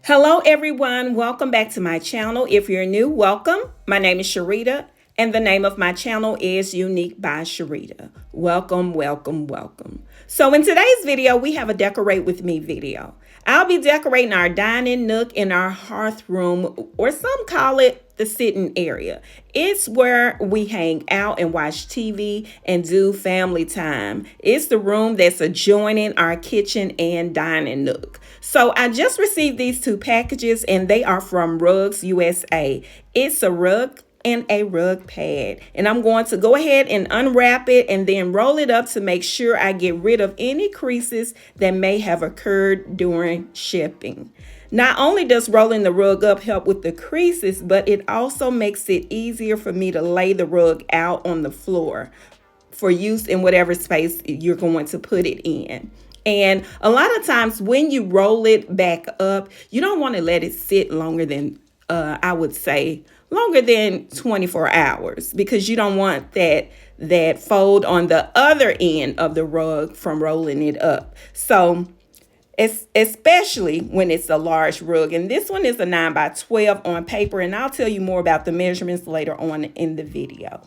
Hello everyone, welcome back to my channel. If you're new, welcome. My name is Sharita and the name of my channel is Unique by Sharita. Welcome, welcome, welcome. So in today's video, we have a decorate with me video. I'll be decorating our dining nook in our hearth room, or some call it the sitting area. It's where we hang out and watch TV and do family time. It's the room that's adjoining our kitchen and dining nook. So I just received these two packages and they are from Rugs USA. It's a rug and a rug pad, and I'm going to go ahead and unwrap it and then roll it up to make sure I get rid of any creases that may have occurred during shipping. Not only does rolling the rug up help with the creases, but it also makes it easier for me to lay the rug out on the floor for use in whatever space you're going to put it in. And a lot of times when you roll it back up, you don't want to let it sit longer than, I would say, longer than 24 hours, because you don't want that fold on the other end of the rug from rolling it up. So especially when it's a large rug, and this one is a 9x12 on paper, and I'll tell you more about the measurements later on in the video.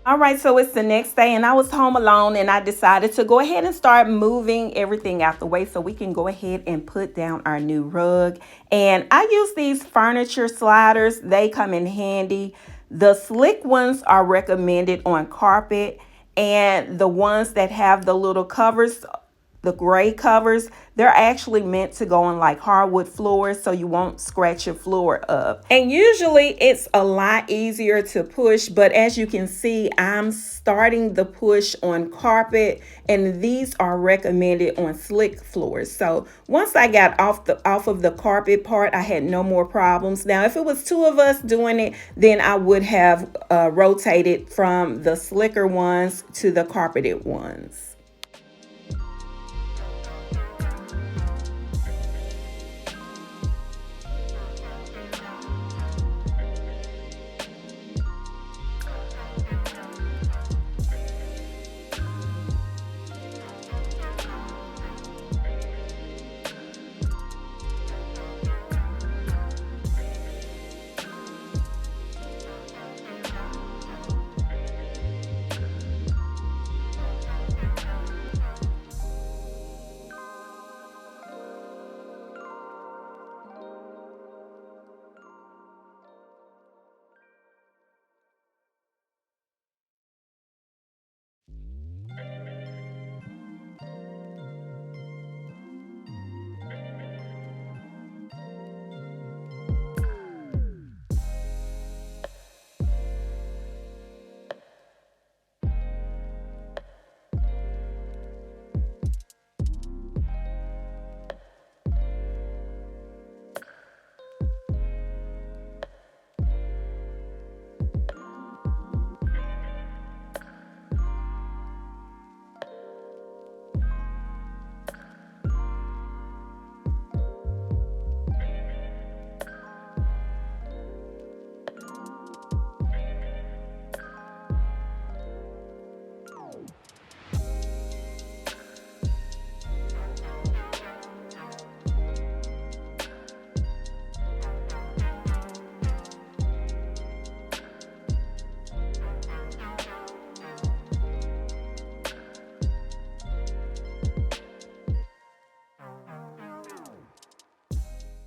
All right, so it's the next day and I was home alone, and I decided to go ahead and start moving everything out the way so we can go ahead and put down our new rug. And I use these furniture sliders. They come in handy. The slick ones are recommended on carpet, and the ones that have the little covers, the gray covers, they're actually meant to go on like hardwood floors so you won't scratch your floor up. And usually it's a lot easier to push, but as you can see, I'm starting the push on carpet, and these are recommended on slick floors. So once I got off of the carpet part, I had no more problems. Now, if it was two of us doing it, then I would have rotated from the slicker ones to the carpeted ones.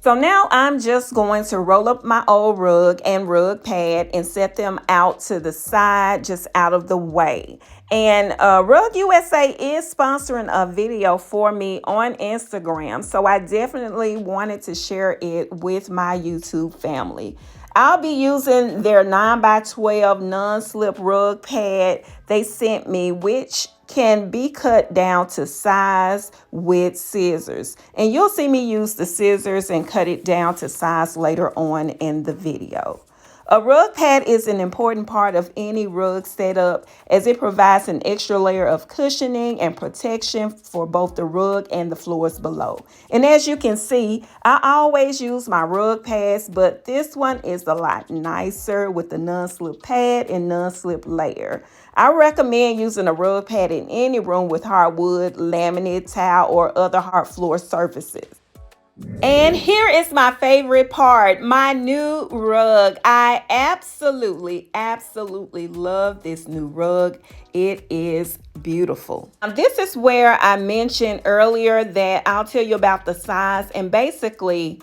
So now I'm just going to roll up my old rug and rug pad and set them out to the side, just out of the way. And Rug USA is sponsoring a video for me on Instagram, so I definitely wanted to share it with my YouTube family. I'll be using their 9x12 non-slip rug pad they sent me, which can be cut down to size with scissors. And you'll see me use the scissors and cut it down to size later on in the video. A rug pad is an important part of any rug setup as it provides an extra layer of cushioning and protection for both the rug and the floors below. And as you can see, I always use my rug pads, but this one is a lot nicer with the non-slip pad and non-slip layer. I recommend using a rug pad in any room with hardwood, laminate, tile, or other hard floor surfaces. And here is my favorite part, my new rug. I absolutely love this new rug. It is beautiful. This is where I mentioned earlier that I'll tell you about the size, and basically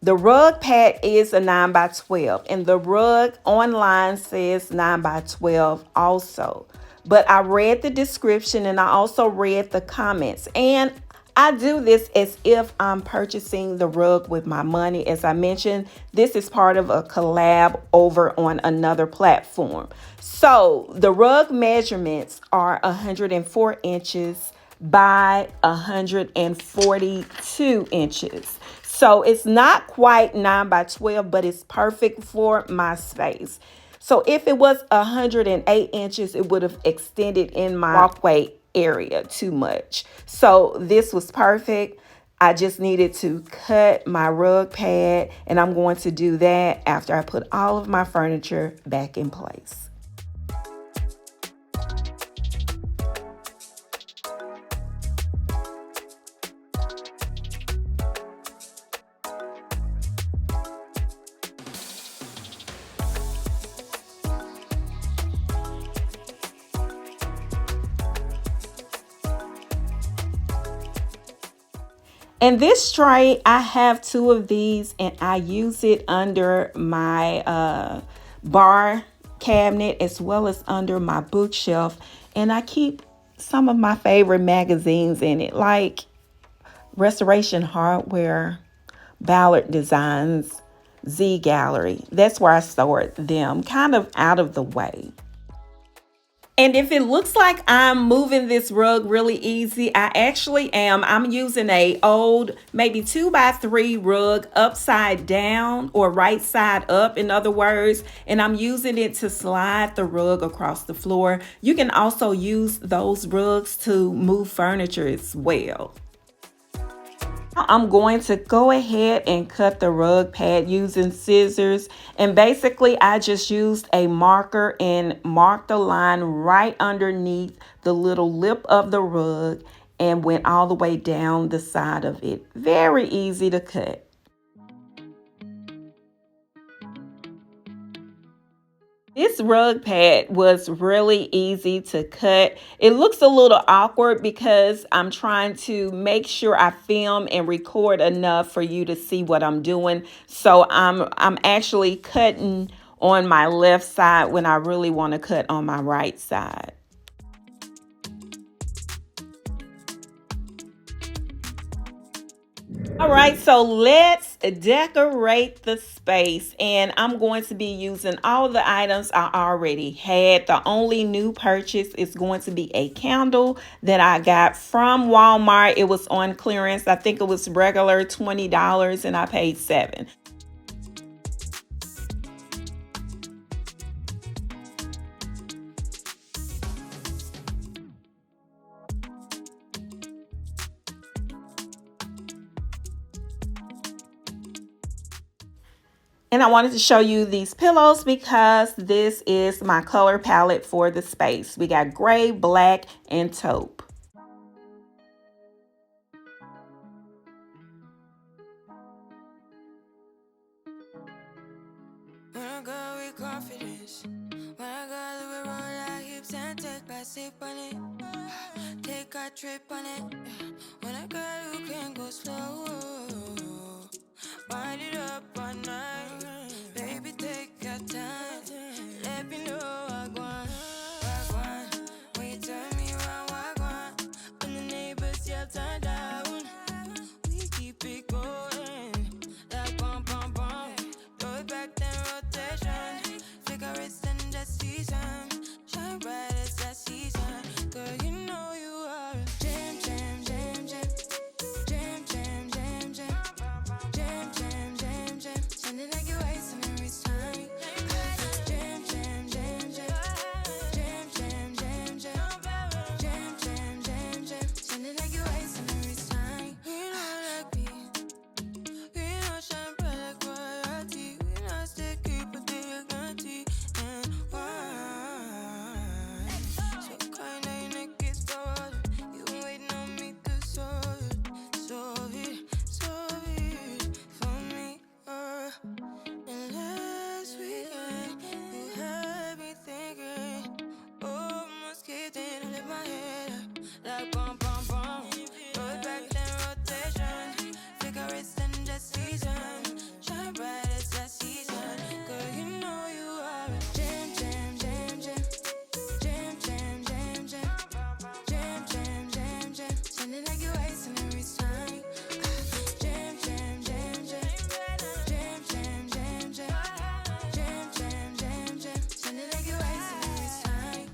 the rug pad is a 9 by 12 and the rug online says 9 by 12 also. But I read the description and I also read the comments, and I do this as if I'm purchasing the rug with my money. As I mentioned, this is part of a collab over on another platform. So the rug measurements are 104 inches by 142 inches. So it's not quite 9 by 12, but it's perfect for my space. So if it was 108 inches, it would have extended in my walkway area too much. So this was perfect. I just needed to cut my rug pad, and I'm going to do that after I put all of my furniture back in place. And this tray, I have two of these, and I use it under my bar cabinet as well as under my bookshelf. And I keep some of my favorite magazines in it, like Restoration Hardware, Ballard Designs, Z Gallery. That's where I stored them, kind of out of the way. And if it looks like I'm moving this rug really easy, I actually am. I'm using a old, maybe 2x3 rug upside down, or right side up, in other words, and I'm using it to slide the rug across the floor. You can also use those rugs to move furniture as well. I'm going to go ahead and cut the rug pad using scissors, and basically I just used a marker and marked the line right underneath the little lip of the rug and went all the way down the side of it. Very easy to cut. This rug pad was really easy to cut. It looks a little awkward because I'm trying to make sure I film and record enough for you to see what I'm doing. So I'm actually cutting on my left side when I really want to cut on my right side. All right, so let's decorate the space, and I'm going to be using all the items I already had. The only new purchase is going to be a candle that I got from Walmart. It was on clearance. I think it was regular $20 and I paid $7. And I wanted to show you these pillows because this is my color palette for the space. We got gray, black, and taupe. When I go with confidence, when I go to roll our hips and take a sip on it, take a trip on it. When I go, you can go slow. Wind it up all night, baby, take your time. Let me know what I want. When you turn me around, what I want. When the neighbors yell turn down, we keep it going. Like bum bum bum, throw it back then rotation. Cigarettes and the season, shine bright as that season. Girl, you know you are a jam, jam, jam, jam. Jam, jam, jam, jam. Jam, jam, jam, jam. Jam, jam, jam, jam. Sounding like you're wasting every time. Jam, jam, jam, jam. Jam, jam, jam, jam. Jam, jam, jam, jam. Sounding like you're wasting every time.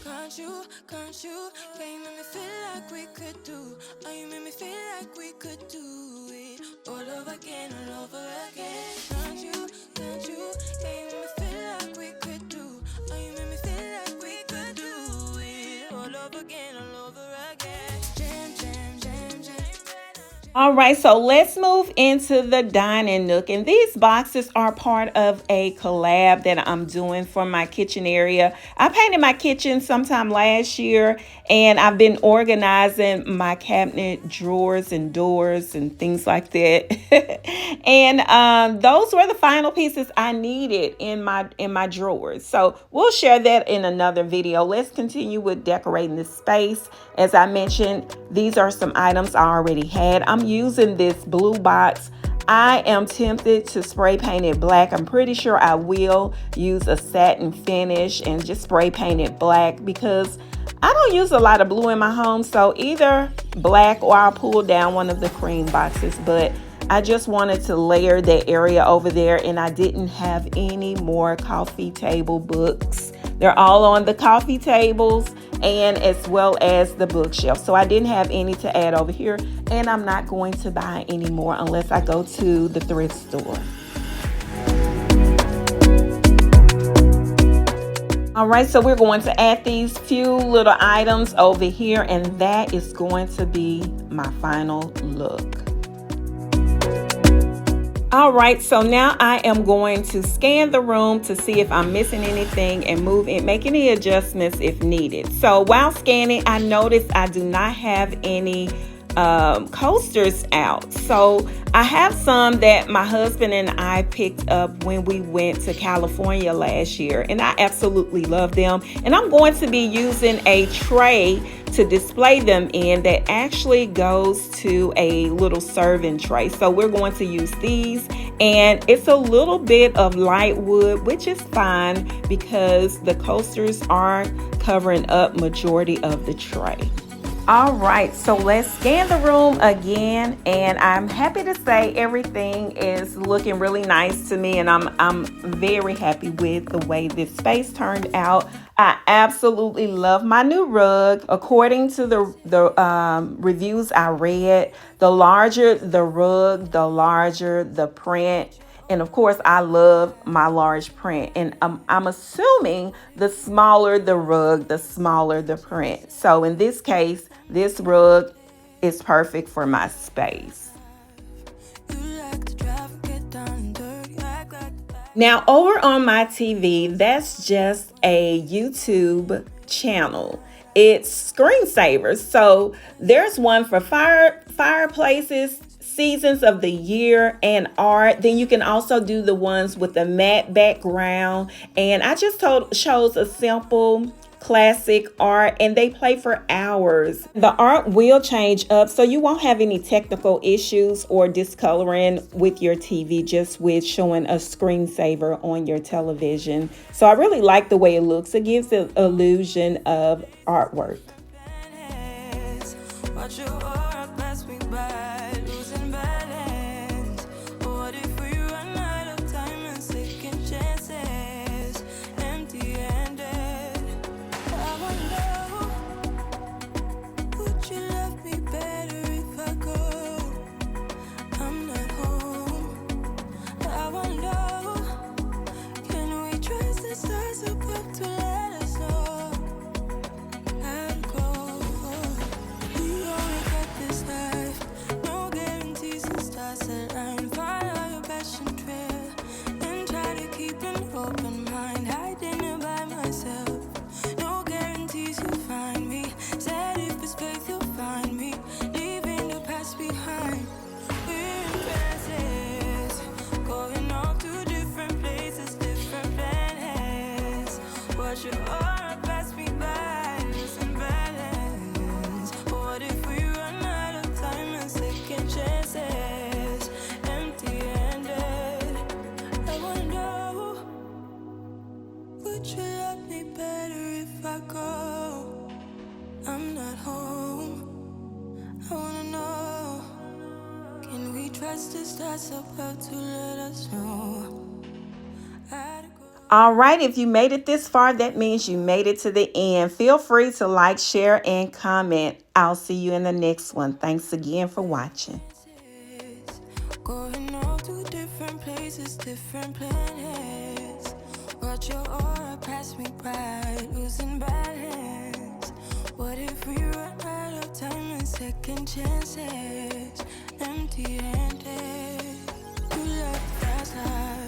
Can't you? Yeah, you make me feel like we could do. Oh, you make me feel like we could do it all over again, all over again. Can't you? Yeah, you make me feel like we could do. Oh, you make me feel like we could do it all over again, all over again. Jam, jam, jam, jam. All right, so let's move into the dining nook. And these boxes are part of a collab that I'm doing for my kitchen area. I painted my kitchen sometime last year, and I've been organizing my cabinet drawers and doors and things like that. And those were the final pieces I needed in my drawers. So we'll share that in another video. Let's continue with decorating this space. As I mentioned, these are some items I already had. I'm using this blue box. I am tempted to spray paint it black. I'm pretty sure I will use a satin finish and just spray paint it black because I don't use a lot of blue in my home. So either black or I'll pull down one of the cream boxes. But I just wanted to layer that area over there, and I didn't have any more coffee table books. They're all on the coffee tables and as well as the bookshelf. So I didn't have any to add over here, and I'm not going to buy any more unless I go to the thrift store. All right, so we're going to add these few little items over here, and that is going to be my final look. All right, so now I am going to scan the room to see if I'm missing anything and make any adjustments if needed. So while scanning, I noticed I do not have any coasters out. So I have some that my husband and I picked up when we went to California last year, and I absolutely love them. And I'm going to be using a tray to display them in that actually goes to a little serving tray. So we're going to use these, and it's a little bit of light wood, which is fine because the coasters are covering up majority of the tray. All right, so let's scan the room again, and I'm happy to say everything is looking really nice to me, and I'm very happy with the way this space turned out. I absolutely love my new rug. According to the reviews I read, the larger the rug, the larger the print. And of course, I love my large print. And I'm assuming the smaller the rug, the smaller the print. So in this case, this rug is perfect for my space. Now, over on my TV, that's just a YouTube channel. It's screensavers. So there's one for fireplaces, seasons of the year, and art. Then you can also do the ones with the matte background. And I just chose a simple classic art, and they play for hours. The art will change up, so you won't have any technical issues or discoloring with your TV just with showing a screensaver on your television. So I really like the way it looks. It gives the illusion of artwork. Can we trust the stars above to let us know? All right, if you made it this far, that means you made it to the end. Feel free to like, share, and comment. I'll see you in the next one. Thanks again for watching. Going off to different places, different planets. Watch your aura pass me by, losing balance. What if we run out of time and second chances? Empty-handed, you left fast life.